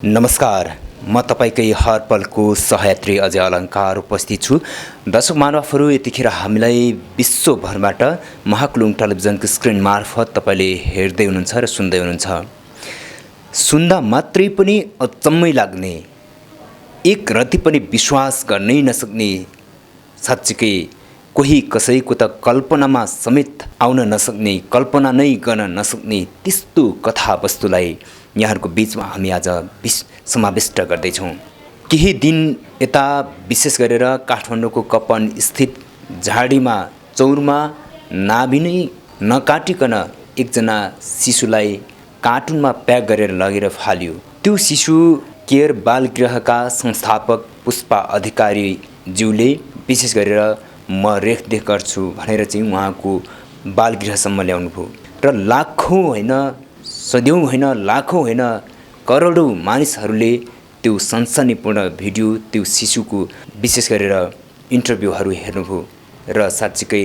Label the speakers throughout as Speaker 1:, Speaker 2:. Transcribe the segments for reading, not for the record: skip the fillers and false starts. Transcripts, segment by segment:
Speaker 1: नमस्कार, म तपाईँकै हर पलको सहयात्री अजय अलङ्कार उपस्थित छु। दर्शक महानुभावहरू, यतिखेर हामीलाई विश्वभरबाट महाकुलुङ टेलिभिजनको स्क्रिन मार्फत तपाईँले हेर्दै हुनुहुन्छ र सुन्दै हुनुहुन्छ। सुन्दा मात्रै पनि अचम्मै लाग्ने, एक रति पनि विश्वास गर्नै नसक्ने, साँच्चीकै कोही कसैको त कल्पनामा समेत आउन नसक्ने, कल्पना नै गर्न नसक्ने त्यस्तो कथावस्तुलाई यहाँहरूको बिचमा हामी आज समाविष्ट गर्दैछौँ। केही दिन यता विशेष गरेर काठमाडौँको कपन स्थित झाडीमा चौरमा नाभि नै नकाटिकन एकजना शिशुलाई कार्टुनमा प्याक गरेर लगेर फाल्यो। त्यो शिशु केयर बालगृहका संस्थापक पुष्पा अधिकारी ज्यूले विशेष गरेर म रेखदेख गर्छु भनेर चाहिँ उहाँको बालगृहसम्म ल्याउनुभयो र लाखौँ होइन, सयौँ होइन, लाखौँ होइन, करोडौँ मानिसहरूले त्यो सनसनीपूर्ण भिडियो, त्यो शिशुको विशेष गरेर इन्टरभ्यूहरू हेर्नुभयो र साँच्चीकै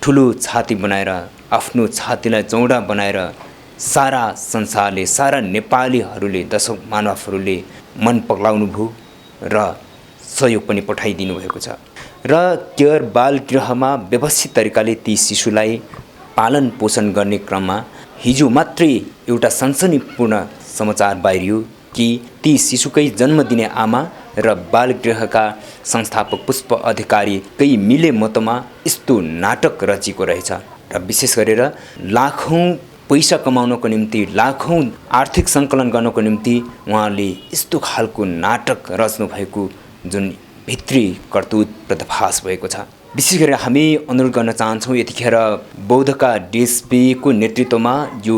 Speaker 1: ठुलो छाती बनाएर, आफ्नो छातीलाई चौडा बनाएर सारा संसारले, सारा नेपालीहरूले, दर्शक महानुभावहरूले मन पग्लाउनु भयो र सहयोग पनि पठाइदिनु भएको छ र केयर बालगृहमा व्यवस्थित तरिकाले ती शिशुलाई पालन पोषण गर्ने क्रममा हिजो मात्रै एउटा सनसनीपूर्ण समाचार बाहिरियो कि ती शिशुकै जन्म दिने आमा र बालगृहका संस्थापक पुष्प अधिकारीकै मिले मतमा यस्तो नाटक रचिएको रहेछ र विशेष गरेर लाखौँ पैसा कमाउनको निम्ति, लाखौँ आर्थिक सङ्कलन गर्नको निम्ति उहाँले यस्तो खालको नाटक रच्नु भएको जुन भित्री करतुत पर्दाफास भएको छ। विशेष गरेर हामी अनुरोध गर्न चाहन्छौँ, यतिखेर बौद्धका डिएसपीको नेतृत्वमा यो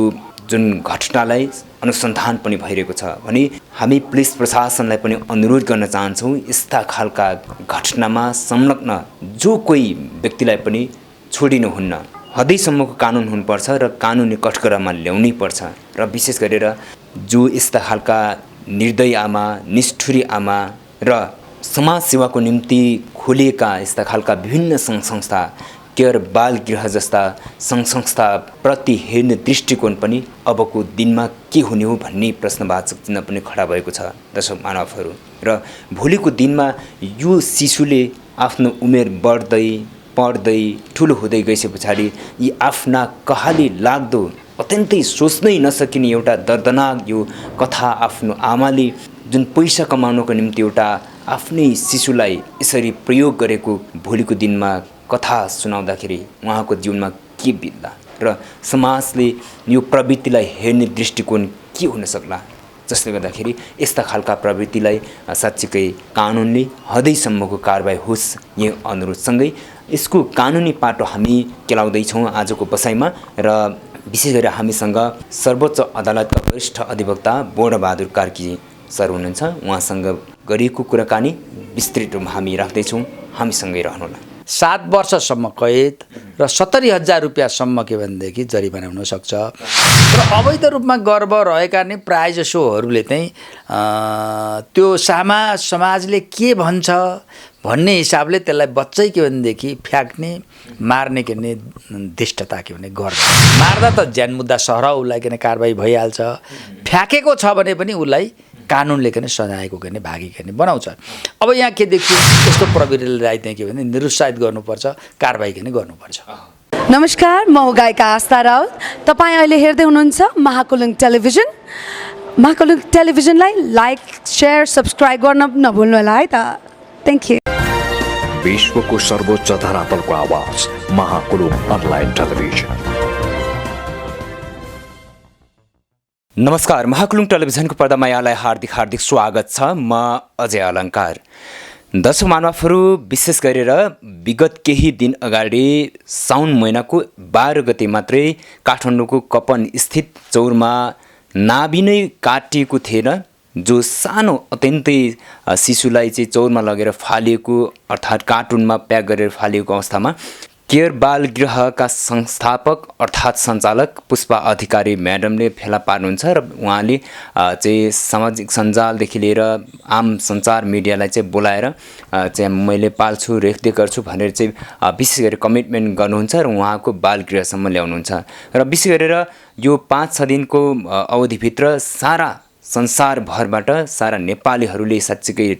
Speaker 1: जुन घटनालाई अनुसन्धान पनि भइरहेको छ भने हामी पुलिस प्रशासनलाई पनि अनुरोध गर्न चाहन्छौँ, यस्ता खालका घटनामा संलग्न जो कोही व्यक्तिलाई पनि छोडिनुहुन्न। हदैसम्मको कानुन हुनुपर्छ र कानुनी कठघरामा ल्याउनै पर्छ र विशेष गरेर जो यस्ता खालका निर्दयी आमा, निष्ठुरी आमा र समाज सेवाको निम्ति खोलिएका यस्ता खालका विभिन्न सङ्घ संस्था, केयर बालगृह जस्ता सङ्घ संस्थाप्रति हेर्ने दृष्टिकोण पनि अबको दिनमा के हुने हो भन्ने प्रश्नवाचक चिन्ह पनि खडा भएको छ दर्शक महानुभावहरू। र भोलिको दिनमा यो शिशुले आफ्नो उमेर बढ्दै पढ्दै ठुलो हुँदै गइसके पछाडि यी आफ्ना कहाली लाग्दो, अत्यन्तै सोच्नै नसकिने एउटा दर्दनाक यो कथा आफ्नो आमाले जुन पैसा कमाउनको निम्ति एउटा आफ्नै शिशुलाई यसरी प्रयोग गरेको भोलिको दिनमा कथा सुनाउँदाखेरि उहाँको जीवनमा के बित्ला र समाजले यो प्रवृत्तिलाई हेर्ने दृष्टिकोण के हुन सक्ला, जसले गर्दाखेरि यस्ता खालका प्रवृत्तिलाई साँच्चीकै कानुनले हदैसम्मको कारबाही होस्, यो अनुरोधसँगै यसको कानुनी पाटो हामी केलाउँदैछौँ आजको बसाइमा। र विशेष गरेर हामीसँग सर्वोच्च अदालतका वरिष्ठ अधिवक्ता बोर्डबहादुर कार्की सर हुनुहुन्छ। उहाँसँग गरिएको कुराकानी विस्तृत रूपमा हामी राख्दैछौँ, हामीसँगै रहनुहोला।
Speaker 2: 7 वर्षसम्म कैद र 70,000 रुपियाँसम्म के भनेदेखि जरिमाना हुन सक्छ र अवैध रूपमा गर्भ रहेका नै प्रायजसोहरूले चाहिँ त्यो समाजले के भन्छ भन्ने हिसाबले त्यसलाई बच्चै के भनेदेखि फ्याँक्ने, मार्ने के भने दिष्टता के भने गर्छ। मार्दा त ज्यान मुद्दा सहर उसलाई के कारबाही भइहाल्छ, फ्याँकेको छ भने पनि उसलाई कानुनले के सजायको के भागी के बनाउँछ। अब यहाँ के देखियो, यस्तो प्रवृत्तिलाई चाहिँ के भने निरुत्साहित गर्नुपर्छ, कारबाही के गर्नुपर्छ।
Speaker 3: नमस्कार, म हो गायिका आस्था राउत। तपाईँ अहिले हेर्दै हुनुहुन्छ महाकुलुङ टेलिभिजन। महाकुलुङ टेलिभिजनलाई लाइक, सेयर, सब्सक्राइब गर्न नभुल्नु होला है त। Thank you.
Speaker 4: विश्वको सर्वोच्च धरातलको आवाज महाकुलुङ अनलाइन टेलिभिजन।
Speaker 1: नमस्कार, महाकुलुङ टेलिभिजनको पर्दामा यहाँलाई हार्दिक स्वागत छ। म अजय अलङ्कार। दर्शक महानुभावहरू, विशेष गरेर विगत केही दिन अगाडि साउन महिनाको 12 गते मात्रै काठमाडौँको कपन स्थित चौरमा नाभि नै काटिएको थिएन, जो सानो अत्यन्तै शिशुलाई चाहिँ चौरमा लगेर फालिएको, अर्थात् कार्टुनमा प्याक गरेर फालिएको अवस्थामा केयर बालगृहका संस्थापक अर्थात् सञ्चालक पुष्पा अधिकारी म्याडमले फेला पार्नुहुन्छ र उहाँले चाहिँ सामाजिक सञ्जालदेखि लिएर आम सञ्चार मिडियालाई चाहिँ बोलाएर चाहिँ मैले पाल्छु, रेखदेख गर्छु भनेर चाहिँ विशेष गरी कमिटमेन्ट गर्नुहुन्छ र उहाँको बालगृहसम्म ल्याउनुहुन्छ र विशेष गरेर यो 5-6 दिनको अवधिभित्र सारा संसारभरबाट सारा नेपालीहरूले साँच्चीकै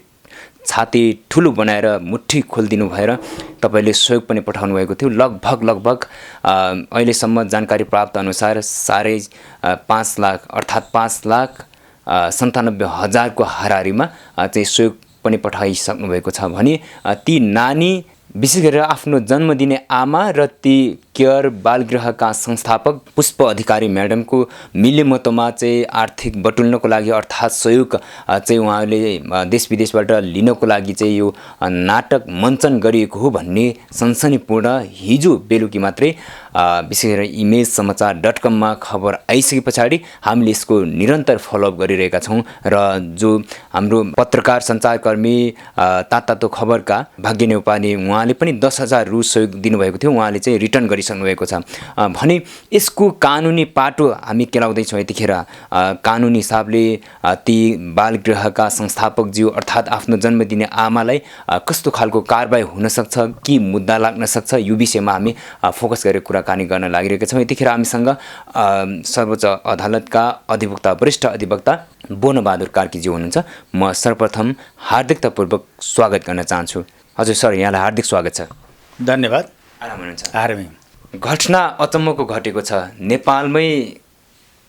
Speaker 1: छाती ठुलो बनाएर मुट्ठी खोलिदिनु भएर तपाईँले सहयोग पनि पठाउनु भएको थियो। लगभग अहिलेसम्म जानकारी प्राप्त अनुसार 5.5 लाख अर्थात् 5,97,000 को हाराहारीमा चाहिँ सहयोग पनि पठाइसक्नु भएको छ भने ती नानी विशेष गरेर आफ्नो जन्म दिने आमा र ती केयर बालगृहका संस्थापक पुष्प अधिकारी म्याडमको मिलेमतोमा चाहिँ आर्थिक बटुल्नको लागि अर्थात् सहयोग चाहिँ उहाँले देश विदेशबाट लिनको लागि चाहिँ यो नाटक मञ्चन गरिएको हो भन्ने सनसनीपूर्ण हिजो बेलुकी मात्रै विशेष गरेर इमेज समाचार.com मा खबर आइसके पछाडि हामीले यसको निरन्तर फलोअप गरिरहेका छौँ र जो हाम्रो पत्रकार सञ्चारकर्मी तातो खबरका भाग्य नेउपाने उहाँले पनि 10,000 रु सहयोग दिनुभएको थियो। उहाँले चाहिँ रिटर्न गरिसक्नु भएको छ भने यसको कानुनी पाटो हामी केलाउँदैछौँ। यतिखेर कानुनी हिसाबले ती बालगृहका संस्थापकज्यू अर्थात् आफ्नो जन्म दिने आमालाई कस्तो खालको कारबाही हुनसक्छ, के मुद्दा लाग्न सक्छ, यो विषयमा हामी फोकस गरेर कुराकानी गर्न लागिरहेका छौँ। यतिखेर हामीसँग सर्वोच्च अदालतका अधिवक्ता वरिष्ठ अधिवक्ता बोनबहादुर कार्कीज्यू हुनुहुन्छ। म सर्वप्रथम हार्दिकतापूर्वक स्वागत गर्न चाहन्छु। हजुर सर, यहाँलाई हार्दिक स्वागत छ।
Speaker 2: धन्यवाद।
Speaker 1: आराम हुनुहुन्छ?
Speaker 2: आरामै।
Speaker 1: घटना अचम्मको घटेको छ। नेपालमै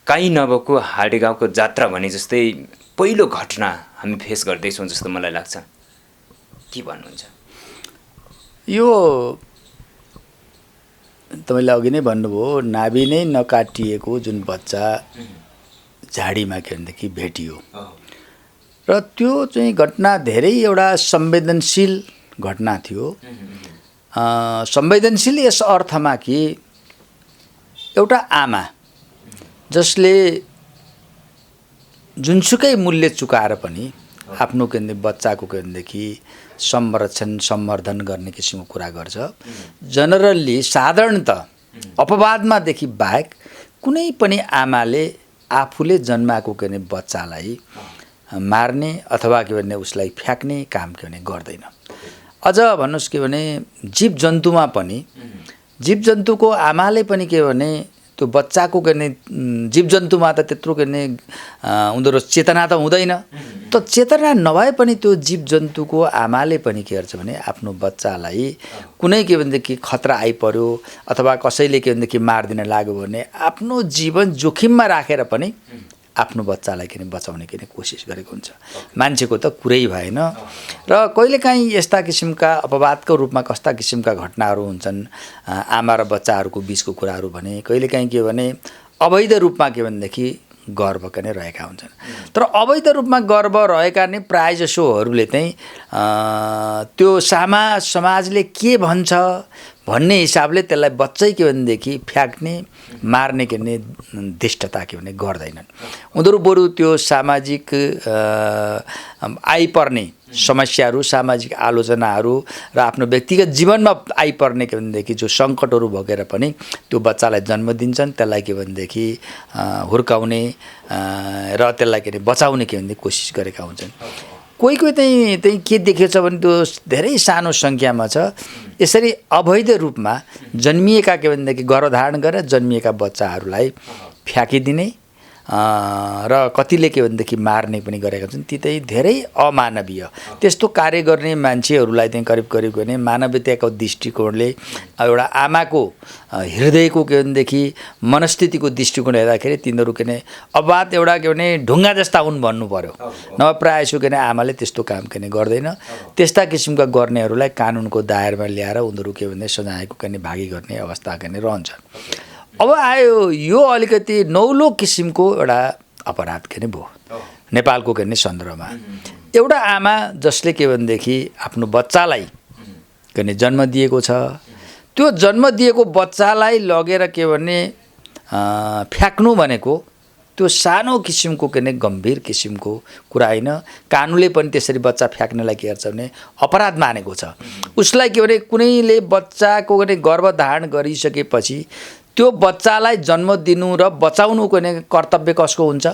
Speaker 1: काहीँ नभएको हाडे गाउँको जात्रा भने जस्तै पहिलो घटना हामी फेस गर्दैछौँ जस्तो मलाई लाग्छ। के भन्नुहुन्छ?
Speaker 2: यो तपाईँले अघि नै भन्नुभयो, नाभि नै नकाटिएको जुन बच्चा झाडीमा के भनेदेखि भेटियो र त्यो चाहिँ घटना धेरै एउटा संवेदनशील घटना थियो। संवेदनशील यस अर्थमा कि एउटा आमा जसले जुनसुकै मूल्य चुकाएर पनि आफ्नो के भन्ने बच्चाको के भनेदेखि संरक्षण सम्वर्धन गर्ने किसिमको कुरा गर्छ। जनरल्ली साधारणतः अपवादमादेखि बाहेक कुनै पनि आमाले आफूले जन्माएको के भने बच्चालाई मार्ने अथवा के भने उसलाई फ्याँक्ने काम के भने गर्दैन। अझ भन्नुहोस् के भने जीव जन्तुमा पनि जीव जन्तुको आमाले पनि के भने त्यो बच्चाको के भने जीव जन्तुमा त त्यत्रो के भने उनीहरू चेतना त हुँदैन, त चेतना नभए पनि त्यो जीव जन्तुको आमाले पनि के गर्छ भने आफ्नो बच्चालाई कुनै के भनेदेखि खतरा आइपर्यो अथवा कसैले के भनेदेखि मारिदिन लाग्यो भने आफ्नो जीवन जोखिममा राखेर पनि आफ्नो बच्चालाई किन बचाउने किन कोसिस गरेको हुन्छ। मान्छेको त कुरै भएन र कहिलेकाहीँ यस्ता किसिमका अपवादको रूपमा कस्ता किसिमका घटनाहरू हुन्छन् आमा र बच्चाहरूको बिचको कुराहरू भने कहिलेकाहीँ के भने अवैध रूपमा के भनेदेखि गर्भ नै रहेका हुन्छन्। तर अवैध रूपमा गर्भ रहेका नै प्रायःजसोहरूले चाहिँ त्यो समाजले के भन्छ भन्ने हिसाबले त्यसलाई बच्चै के भनेदेखि फ्याँक्ने मार्ने के भने धृष्टता के भने गर्दैनन्। उनीहरू बरु त्यो सामाजिक आइपर्ने समस्याहरू, सामाजिक आलोचनाहरू र आफ्नो व्यक्तिगत जीवनमा आइपर्ने के भनेदेखि जो सङ्कटहरू भोगेर पनि त्यो बच्चालाई जन्म दिन्छन्, त्यसलाई के भनेदेखि हुर्काउने र त्यसलाई के भने बचाउने के भनेदेखि कोसिस गरेका हुन्छन्। कोही चाहिँ के देखेको छ भने त्यो धेरै सानो सङ्ख्यामा छ यसरी अवैध रूपमा जन्मिएका के भनेदेखि गर्भधारण गरेर जन्मिएका बच्चाहरूलाई फ्याँकिदिने र कतिले के भनेदेखि मार्ने पनि गरेका छन्। ती चाहिँ धेरै अमानवीय त्यस्तो कार्य गर्ने मान्छेहरूलाई चाहिँ करिब भने मानवीयताको दृष्टिकोणले एउटा आमाको हृदयको के भनेदेखि मनस्थितिको दृष्टिकोण हेर्दाखेरि तिनीहरू के भने अपवाद एउटा के भने ढुङ्गा जस्ता हुन् भन्नु पर्यो। नभए प्रायःजसो के भने आमाले त्यस्तो काम के गर्दैन। त्यस्ता किसिमका गर्नेहरूलाई कानुनको दायरामा ल्याएर उनीहरू के भने सजायको के भागी गर्ने अवस्था के रहन्छ। अब आयो यो अलिकति नौलो किसिमको एउटा अपराध के भयो नेपालको के सन्दर्भमा। एउटा आमा जसले के भनेदेखि आफ्नो बच्चालाई के जन्म दिएको छ, त्यो जन्म दिएको बच्चालाई लगेर के भने फ्याँक्नु भनेको त्यो सानो किसिमको के गम्भीर किसिमको कुरा होइन। कानुनले पनि त्यसरी बच्चा फ्याँक्नलाई के गर्छ भने अपराध मानेको छ। उसलाई के भने कुनैले बच्चाको के गर्भधारण गरिसकेपछि त्यो बच्चालाई जन्म दिनु र बचाउनुको ने कर्तव्य कसको हुन्छ?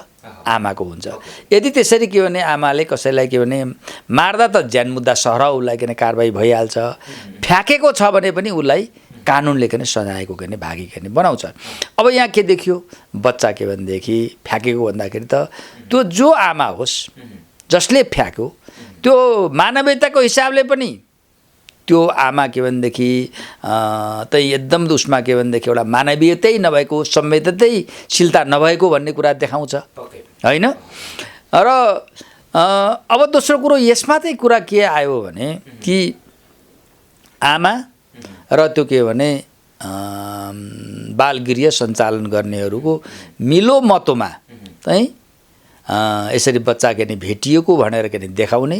Speaker 2: आमाको हुन्छ। यदि त्यसरी के भने आमाले कसैलाई के भने मार्दा त ज्यान मुद्दा सरह उसलाई के कारबाही भइहाल्छ। फ्याँकेको छ भने पनि उसलाई कानुनले के सजायको के भागी के बनाउँछ। अब यहाँ के देखियो बच्चा के भनेदेखि फ्याँकेको भन्दाखेरि त त्यो जो आमा होस् जसले फ्याँक्यो त्यो मानवीयताको हिसाबले पनि त्यो आमा के भनेदेखि त एकदम उसमा के भनेदेखि एउटा मानवीयतै नभएको संवेदनशीलता नभएको भन्ने कुरा देखाउँछ होइन। र अब दोस्रो कुरो यसमा चाहिँ कुरा के आयो भने कि आमा र त्यो के भने बालगृह सञ्चालन गर्नेहरूको मिलोमतोमा चाहिँ यसरी बच्चा के भेटिएको भनेर के देखाउने,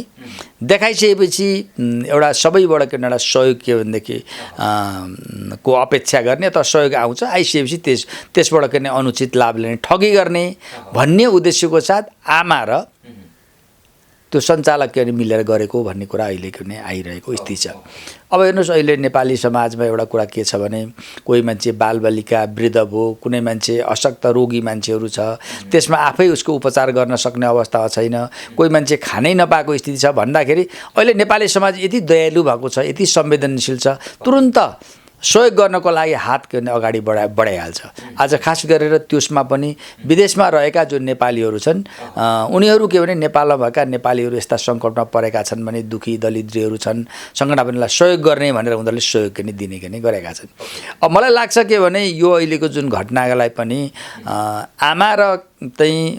Speaker 2: देखाइसकेपछि एउटा सबैबाट के एउटा सहयोग के भनेदेखि को अपेक्षा गर्ने अथवा सहयोग आउँछ, आइसकेपछि त्यसबाट के अनुचित लाभ लिने ठगी गर्ने भन्ने उद्देश्यको साथ आमा र त्यो सञ्चालक के मिलेर गरेको भन्ने कुरा अहिले के आइरहेको स्थिति छ। अब हेर्नुहोस् अहिले नेपाली समाजमा एउटा कुरा के छ भने कोही मान्छे बालबालिका वृद्ध भयो, कुनै मान्छे अशक्त रोगी मान्छेहरू छ, त्यसमा आफै उसको उपचार गर्न सक्ने अवस्था छैन, कोही मान्छे खानै नपाएको स्थिति छ भन्दाखेरि अहिले नेपाली समाज यति दयालु भएको छ, यति संवेदनशील छ, तुरुन्त सहयोग गर्नको लागि हात के अगाडि बढाइहाल्छ। आज खास गरेर त्यसमा पनि विदेशमा रहेका जो नेपालीहरू छन् उनीहरू के भने नेपालमा भएका नेपालीहरू यस्ता सङ्कटमा परेका छन् भने दुखी दलिद्रीहरू छन्, सङ्गठनलाई सहयोग गर्ने भनेर उनीहरूले सहयोग पनि दिने के गरेका छन्। अब मलाई लाग्छ के भने यो अहिलेको जुन घटनालाई पनि आमा र चाहिँ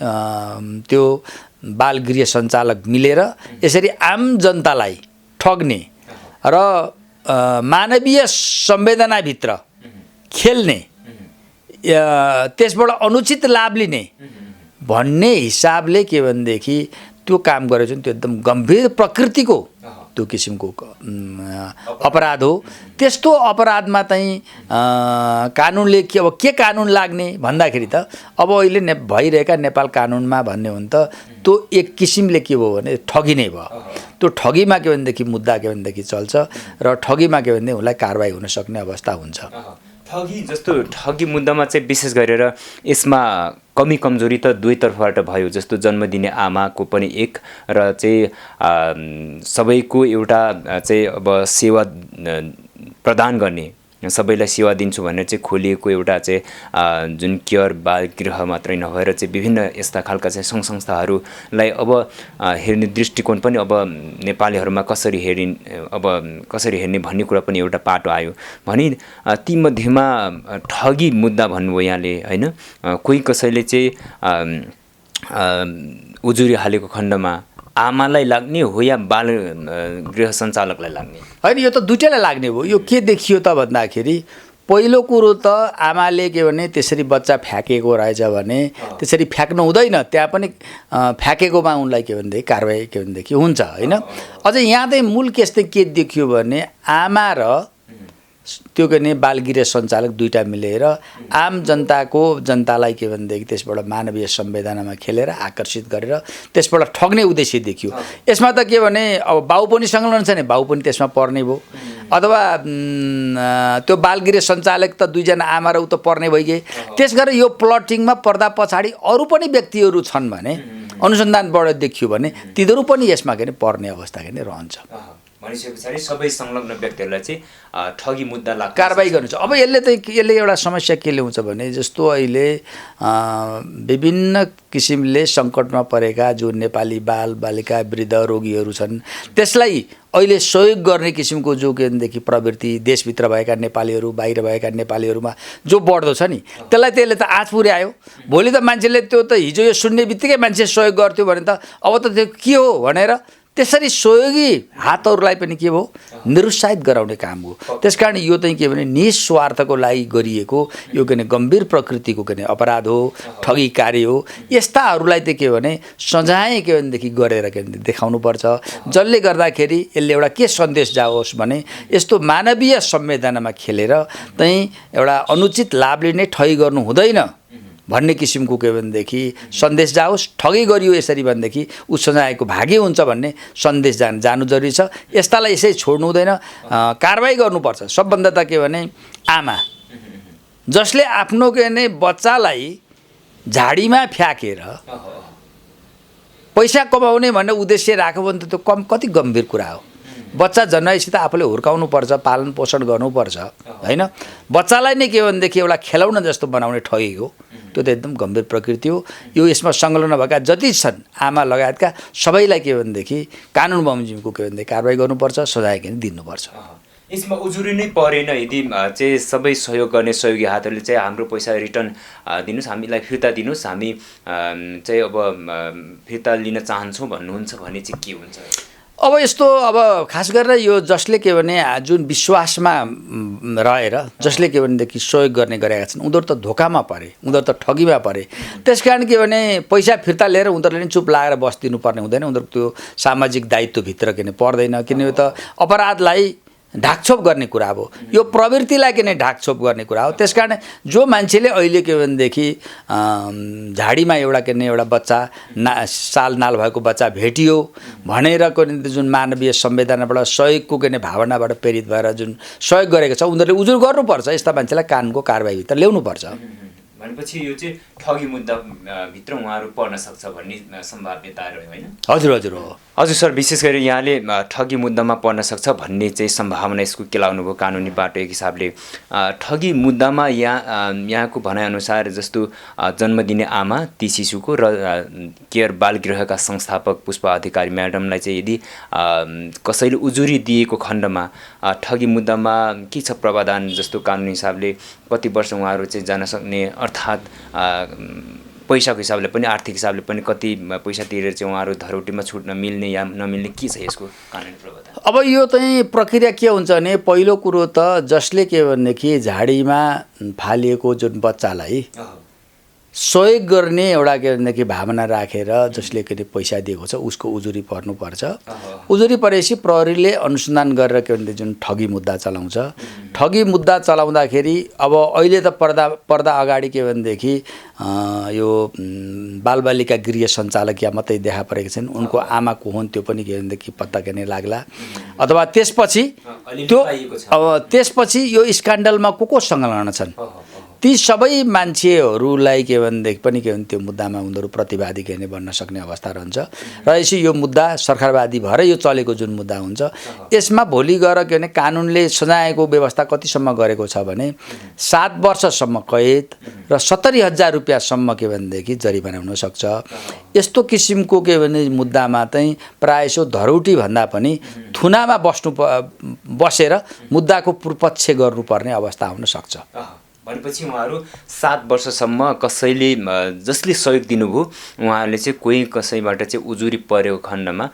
Speaker 2: त्यो बालगृह सञ्चालक मिलेर यसरी आम जनतालाई ठग्ने र मानवीय संवेदनाभित्र खेल्ने, त्यसबाट अनुचित लाभ लिने भन्ने हिसाबले के भनेदेखि त्यो काम गरेको छ त्यो एकदम गम्भीर प्रकृतिको त्यो किसिमको अपराध हो। त्यस्तो अपराधमा चाहिँ कानुनले के कानुन लाग्ने भन्दाखेरि त अब अहिले भइरहेका नेपाल कानुनमा भन्ने हो भने त त्यो एक किसिमले के भयो भने ठगी नै भयो। त्यो ठगीमा के भनेदेखि मुद्दा के भनेदेखि चल्छ र ठगीमा के भनेदेखि उसलाई कारबाही हुन सक्ने अवस्था हुन्छ।
Speaker 1: ठगी जस्तो ठगी मुद्दामा चाहिँ विशेष गरेर यसमा कमी कमजोरी त दुवैतर्फबाट भयो। जस्तो जन्म दिने आमाको पनि एक र चाहिँ सबैको एउटा चाहिँ अब सेवा प्रदान गर्ने, सबैलाई सेवा दिन्छु भनेर चाहिँ खोलिएको एउटा चाहिँ जुन केयर बालगृह मात्रै नभएर चाहिँ विभिन्न यस्ता खालका चाहिँ सङ्घ संस्थाहरूलाई अब हेर्ने दृष्टिकोण पनि अब नेपालीहरूमा कसरी हेर्ने भन्ने कुरा पनि एउटा पाटो आयो भने तीमध्येमा ठगी मुद्दा भन्नुभयो यहाँले होइन। कोही कसैले चाहिँ उजुरी हालेको खण्डमा आमालाई लाग्ने हो या बाल गृह सञ्चालकलाई लाग्ने
Speaker 2: होइन, यो त दुइटैलाई लाग्ने भयो। यो के देखियो त भन्दाखेरि पहिलो कुरो त आमाले के भने त्यसरी बच्चा फ्याँकेको रहेछ भने त्यसरी फ्याँक्नु हुँदैन, त्यहाँ पनि फ्याँकेकोमा उनलाई के भनेदेखि कारबाही के भनेदेखि हुन्छ होइन। अझै यहाँ चाहिँ मूल केस चाहिँ के देखियो भने आमा र त्यो के भने बालगृह सञ्चालक दुईटा मिलेर आम जनतालाई के भनेदेखि त्यसबाट मानवीय संवेदनामा खेलेर आकर्षित गरेर त्यसबाट ठग्ने उद्देश्य देखियो। यसमा त के भने अब बाउ पनि संलग्न छ नि, बाउ पनि त्यसमा पर्ने भयो, अथवा त्यो बालगृह सञ्चालक त दुईजना आमा र ऊ त पर्ने भइगए। त्यस गरेर यो प्लटिङमा पर्दा पछाडि अरू पनि व्यक्तिहरू छन् भने अनुसन्धानबाट देखियो भने तिनीहरू पनि यसमा के पर्ने अवस्था के रहन्छ।
Speaker 1: भनिसके पछाडि सबै संलग्न व्यक्तिहरूलाई चाहिँ ठगी मुद्दा लाग्छ,
Speaker 2: कारबाही गर्नुहुन्छ। अब यसले एउटा समस्या के ल्याउँछ भने जस्तो अहिले विभिन्न किसिमले सङ्कटमा परेका जो नेपाली बाल बालिका वृद्ध रोगीहरू छन् त्यसलाई अहिले सहयोग गर्ने किसिमको जो के भनेदेखि प्रवृत्ति देशभित्र भएका नेपालीहरू बाहिर भएका नेपालीहरूमा जो बढ्दो छ नि त्यसले त आँच पुर्यायो। भोलि त मान्छेले त्यो त हिजो यो सुन्ने बित्तिकै मान्छे सहयोग गर्थ्यो भने त अब त त्यो के हो भनेर त्यसरी सहयोगी हातहरूलाई पनि के भयो निरुत्साहित गराउने काम हो। त्यसकारण यो चाहिँ के भने निस्वार्थको लागि गरिएको यो के भने गम्भीर प्रकृतिको के भने अपराध हो, ठगी कार्य हो। यस्ताहरूलाई चाहिँ के भने सजाय के भनेदेखि गरेर के भने देखाउनुपर्छ, जसले गर्दाखेरि यसले एउटा के सन्देश जाओस् भने यस्तो मानवीय संवेदनामा खेलेर चाहिँ एउटा अनुचित लाभ लिने ठगी गर्नु हुँदैन भन्ने किसिमको के भनेदेखि सन्देश जाओस्। ठगी गरियो यसरी भनेदेखि ऊ सजायको भागी हुन्छ भन्ने सन्देश जानु जरुरी छ। यस्तालाई यसै छोड्नु हुँदैन, कारबाही गर्नुपर्छ। सबभन्दा त के भने आमा जसले आफ्नो के भने बच्चालाई झाडीमा फ्याँकेर पैसा कमाउने भन्ने उद्देश्य राख्यो भने त त्यो कति गम्भीर कुरा हो बच्चा जन्माएपछि त आफूले हुर्काउनुपर्छ, पालन पोषण गर्नुपर्छ होइन। बच्चालाई नै के भनेदेखि एउटा खेलौना जस्तो बनाउने ठगी हो, त्यो त एकदम गम्भीर प्रकृति हो। यो यसमा संलग्न भएका जति छन् आमा लगायतका सबैलाई के भनेदेखि कानुन बमोजिमको के भनेदेखि कारबाही गर्नुपर्छ, सजाय पनि दिनुपर्छ।
Speaker 1: यसमा उजुरी नै परेन यदि चाहिँ सबै सहयोग गर्ने सहयोगी हातहरूले चाहिँ हाम्रो पैसा रिटर्न दिनुहोस्, हामीलाई फिर्ता दिनुहोस्, हामी चाहिँ अब फिर्ता लिन चाहन्छौँ भन्नुहुन्छ भने चाहिँ के हुन्छ?
Speaker 2: अब यस्तो अब खास गरेर यो जसले के भने जुन विश्वासमा रहेर जसले के भनेदेखि सहयोग गर्ने गरेका छन् उनीहरू त धोकामा परे, उनीहरू त ठगीमा परे। त्यसकारण के भने पैसा फिर्ता लिएर उनीहरूले नि चुप लागेर बस्दिनु पर्ने हुँदैन, उनीहरूको त्यो सामाजिक दायित्वभित्र किन पर्दैन, किनभने यो त अपराधलाई ढाकछोप गर्ने कुरा हो, यो प्रवृत्तिलाई किन ढाकछोप गर्ने कुरा हो। त्यसकारण जो मान्छेले अहिले के भनेदेखि झाडीमा एउटा बच्चा साल नाल भएको बच्चा भेटियो भनेर जुन मानवीय संवेदनाबाट सहयोगको के भावनाबाट प्रेरित भएर जुन सहयोग गरेको छ उनीहरूले उजुर गर्नुपर्छ, यस्ता मान्छेलाई कानुनको कारबाहीभित्र ल्याउनुपर्छ।
Speaker 1: भनेपछि यो चाहिँ ठगी मुद्दा भित्र उहाँहरू पर्न सक्छ भन्ने सम्भाव्यता रह्यो होइन?
Speaker 2: हजुर हजुर हो।
Speaker 1: हजुर सर, विशेष गरी यहाँले ठगी मुद्दामा पर्न सक्छ भन्ने चाहिँ सम्भावना यसको केलाउनु भयो कानुनी बाटो एक हिसाबले। ठगी मुद्दामा यहाँको भनाइअनुसार जस्तो जन्म दिने आमा ती शिशुको र केयर बालगृहका संस्थापक पुष्पा अधिकारी म्याडमलाई चाहिँ यदि कसैले उजुरी दिएको खण्डमा ठगी मुद्दामा के छ प्रावधान, जस्तो कानुनी हिसाबले कति वर्ष उहाँहरू चाहिँ जान सक्ने, अर्थात् पैसाको हिसाबले पनि आर्थिक हिसाबले पनि कति पैसा तिरेर चाहिँ उहाँहरू धरौटीमा छुट्न मिल्ने या नमिल्ने के छ यसको कानुनी प्रावधान?
Speaker 2: अब यो चाहिँ प्रक्रिया के हुन्छ भने पहिलो कुरो त जसले के भनेदेखि झाडीमा फालिएको जुन बच्चालाई सहयोग गर्ने एउटा के भनेदेखि भावना राखेर जसले के पैसा दिएको छ उसको उजुरी पर्नुपर्छ। उजुरी परेपछि प्रहरीले अनुसन्धान गरेर के भन्दा जुन ठगी मुद्दा चलाउँछ, ठगी मुद्दा चलाउँदाखेरि अब अहिले त पर्दा अगाडि के भनेदेखि यो बालबालिका गृह सञ्चालकीय मात्रै देखा परेका छन्, उनको आमा को हुन् त्यो पनि के भनेदेखि पत्ता गर्ने लाग्ला। अथवा त्यसपछि यो स्क्यान्डलमा को संलग्न छन् ती सबै मान्छेहरूलाई के भनेदेखि पनि के भने त्यो मुद्दामा उनीहरू प्रतिवादी के बन्न सक्ने अवस्था रहन्छ र यसै यो मुद्दा सरकारवादी भएर यो चलेको जुन मुद्दा हुन्छ यसमा भोलि गएर के भने कानुनले सजायको व्यवस्था कतिसम्म गरेको छ भने 7 वर्षसम्म कैद र 70,000 रुपैयाँसम्म के भनेदेखि जरिवाना हुन सक्छ। यस्तो किसिमको के भने मुद्दामा चाहिँ प्रायसो धरौटी भन्दा पनि थुनामा बसेर मुद्दाको पूर्वपक्ष गर्नुपर्ने अवस्था हुन सक्छ।
Speaker 1: भनेपछि उहाँहरू 7 वर्षसम्म कसैले जसले सहयोग दिनुभयो उहाँहरूले चाहिँ कोही कसैबाट चाहिँ उजुरी परेको खण्डमा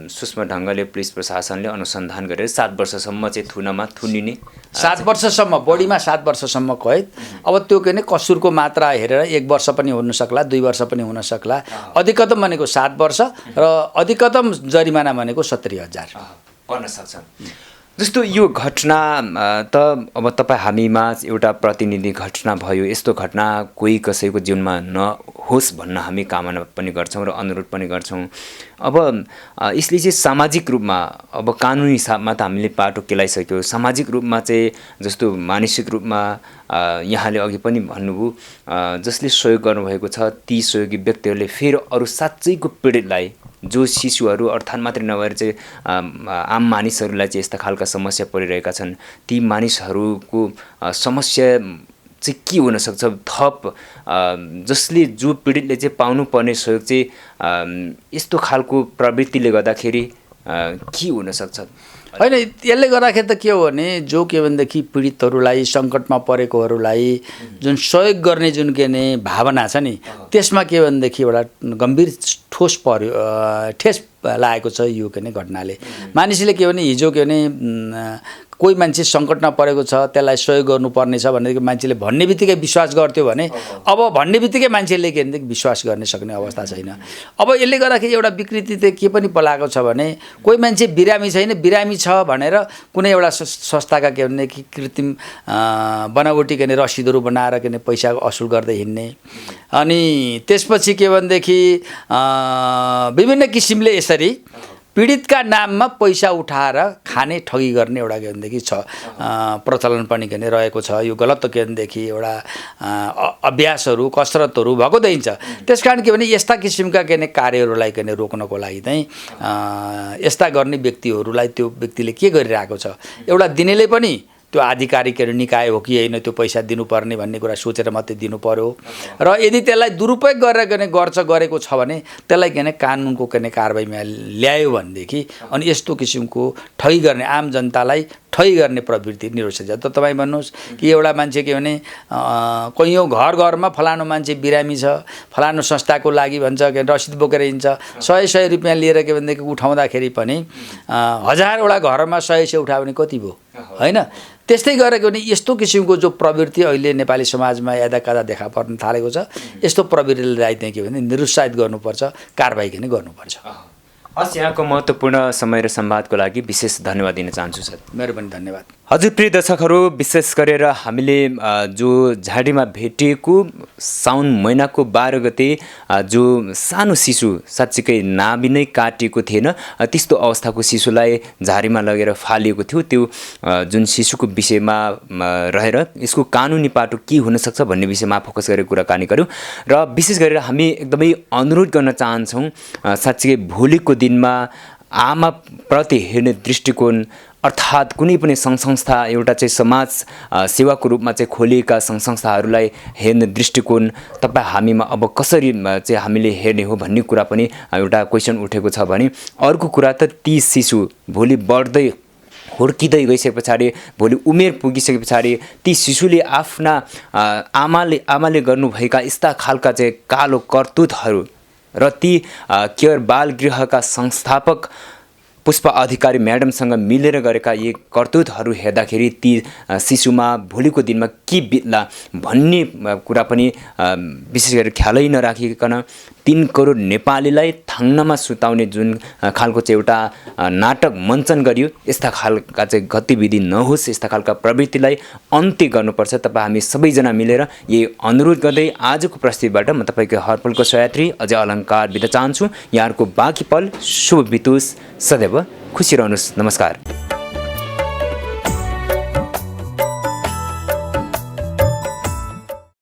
Speaker 1: सूक्ष्म ढङ्गले पुलिस प्रशासनले अनुसन्धान गरेर 7 वर्षसम्म चाहिँ थुनिने
Speaker 2: 7 वर्षसम्म बढीमा 7 वर्षसम्म कैद। अब त्यो के भने कसुरको मात्रा हेरेर 1 वर्ष पनि हुन सक्ला, 2 वर्ष पनि हुन सक्ला। अधिकतम भनेको 7 वर्ष र अधिकतम जरिमाना भनेको 70,000
Speaker 1: पर्न सक्छ। जस्तो यो घटना त अब तपाईँ हामीमा एउटा प्रतिनिधि घटना भयो, यस्तो घटना कोही कसैको जीवनमा नहोस् भन्न हामी कामना पनि गर्छौँ र अनुरोध पनि गर्छौँ। अब यसले चाहिँ सामाजिक रूपमा अब कानुनी हिसाबमा त हामीले बाटो केलाइसक्यो, सामाजिक रूपमा चाहिँ जस्तो मानसिक रूपमा यहाँले अघि पनि भन्नुभयो जसले सहयोग गर्नुभएको छ ती सहयोगी व्यक्तिहरूले फेरि अरू साँच्चैको पीडितलाई जो शिशुहरू अर्थात् मात्रै नभएर चाहिँ आम मानिसहरूलाई चाहिँ यस्ता खालका समस्या परिरहेका छन् ती मानिसहरूको समस्या चाहिँ के हुनसक्छ, थप जसले जो पीडितले चाहिँ पाउनुपर्ने सहयोग चाहिँ यस्तो खालको प्रवृत्तिले गर्दाखेरि के हुनसक्छ?
Speaker 2: होइन, यसले गर्दाखेरि त के हो भने जो के भनेदेखि पीडितहरूलाई सङ्कटमा परेकोहरूलाई जुन सहयोग गर्ने जुन के भने भावना छ नि त्यसमा के भनेदेखि एउटा गम्भीर ठेस लागेको छ यो के भने घटनाले। मानिसले के भने हिजो के भने कोही मान्छे सङ्कटमा परेको छ त्यसलाई सहयोग गर्नुपर्ने छ भनेदेखि मान्छेले भन्ने बित्तिकै विश्वास गर्थ्यो भने अब भन्ने बित्तिकै मान्छेले के भनेदेखि विश्वास गर्न सक्ने अवस्था छैन। अब यसले गर्दाखेरि एउटा विकृति चाहिँ के पनि पलाएको छ भने कोही मान्छे बिरामी छैन, बिरामी छ भनेर कुनै एउटा संस्थाका के भनेदेखि कृत्रिम बनावटी के रसिदहरू बनाएर के पैसा असुल गर्दै हिँड्ने, अनि त्यसपछि के भनेदेखि विभिन्न किसिमले यसरी पीडितका नाममा पैसा उठाएर खाने ठगी गर्ने एउटा के भनेदेखि छ प्रचलन पनि के भने रहेको छ। यो गलत के भनेदेखि एउटा अभ्यासहरू कसरतहरू भएको देखिन्छ। त्यस कारण के भने यस्ता किसिमका के भने कार्यहरूलाई के भने रोक्नको लागि चाहिँ यस्ता गर्ने व्यक्तिहरूलाई त्यो व्यक्तिले के गरिरहेको छ, एउटा दिनेले पनि त्यो आधिकारिक निकाय हो कि होइन त्यो पैसा दिनुपर्ने भन्ने कुरा सोचेर मात्रै दिनु पर्यो। र यदि त्यसलाई दुरुपयोग गरेर गरेको छ भने त्यसलाई के भने कानुनको के भने कारबाहीमा ल्यायो भनेदेखि अनि यस्तो किसिमको ठगी गर्ने आम जनतालाई ठगी गर्ने प्रवृत्ति निरुत्साहित हुन्छ। त तपाईँ भन्नुहोस् कि एउटा मान्छे के भने कैयौँ घर घरमा फलानु मान्छे बिरामी छ, फलानु संस्थाको लागि भन्छ के रसिद बोकेर हिँड्छ, 100 रुपियाँ लिएर के भनेदेखि उठाउँदाखेरि पनि 1000वटा घरमा 100 उठायो भने कति भयो होइन। त्यस्तै गरेको भने यस्तो किसिमको जो प्रवृत्ति अहिले नेपाली समाजमा यादाकादा देखा पर्न थालेको छ, यस्तो प्रवृत्तिलाई चाहिँ के भने निरुत्साहित गर्नुपर्छ, कारबाही पनि गर्नुपर्छ।
Speaker 1: हस्, यहाँको महत्त्वपूर्ण समय र संवादको लागि विशेष धन्यवाद दिन चाहन्छु सर।
Speaker 2: मेरो पनि धन्यवाद।
Speaker 1: हजुर प्रिय दर्शकहरू, विशेष गरेर हामीले जो झाडीमा भेटिएको साउन महिनाको 12 गते जो सानो शिशु साँच्चीकै नाभि नै काटिएको थिएन, त्यस्तो अवस्थाको शिशुलाई झाडीमा लगेर फालिएको थियो। त्यो जुन शिशुको विषयमा रहेर यसको कानुनी पाटो के हुनसक्छ भन्ने विषयमा फोकस गरेर कुराकानी गऱ्यौँ। र विशेष गरेर हामी एकदमै अनुरोध गर्न चाहन्छौँ, साँच्चीकै भोलिको दिनमा आमाप्रति हेर्ने दृष्टिकोण अर्थात् कुनै पनि सङ्घ-संस्था एउटा चाहिँ समाज सेवाको रूपमा चाहिँ खोलिएका सङ्घ-संस्थाहरूलाई हेर्ने दृष्टिकोण तपाईँ हामीमा अब कसरी चाहिँ हामीले हेर्ने हो भन्ने कुरा पनि एउटा क्वेसन उठेको छ भने, अर्को कुरा त ती शिशु भोलि बढ्दै हुर्किँदै गइसके पछाडि, भोलि उमेर पुगिसके पछाडि ती शिशुले आफ्ना आमाले गर्नुभएका यस्ता खालका चाहिँ कालो करतुतहरू र ती केयर बाल गृहका संस्थापक पुष्पा अधिकारी म्याडमसँग मिलेर गरेका यी करतुतहरू हेर्दाखेरि ती शिशुमा भोलिको दिनमा के बित्ला भन्ने कुरा पनि विशेष गरी ख्यालै नराखिकन 3 करोड नेपालीलाई थाङ्नामा सुताउने जुन खालको चाहिँ एउटा नाटक मञ्चन गरियो, यस्ता खालका चाहिँ गतिविधि नहोस्, यस्ता खालका प्रवृत्तिलाई अन्त्य गर्नुपर्छ। तपाईँ हामी सबैजना मिलेर यही अनुरोध गर्दै आजको प्रस्तुतिबाट म तपाईँको हरपलको सहयात्री अजय अलङ्कार बिदा चाहन्छु। यहाँहरूको बाँकी पल शुभ बितोस्, सदैव खुसी रहनुहोस्। नमस्कार।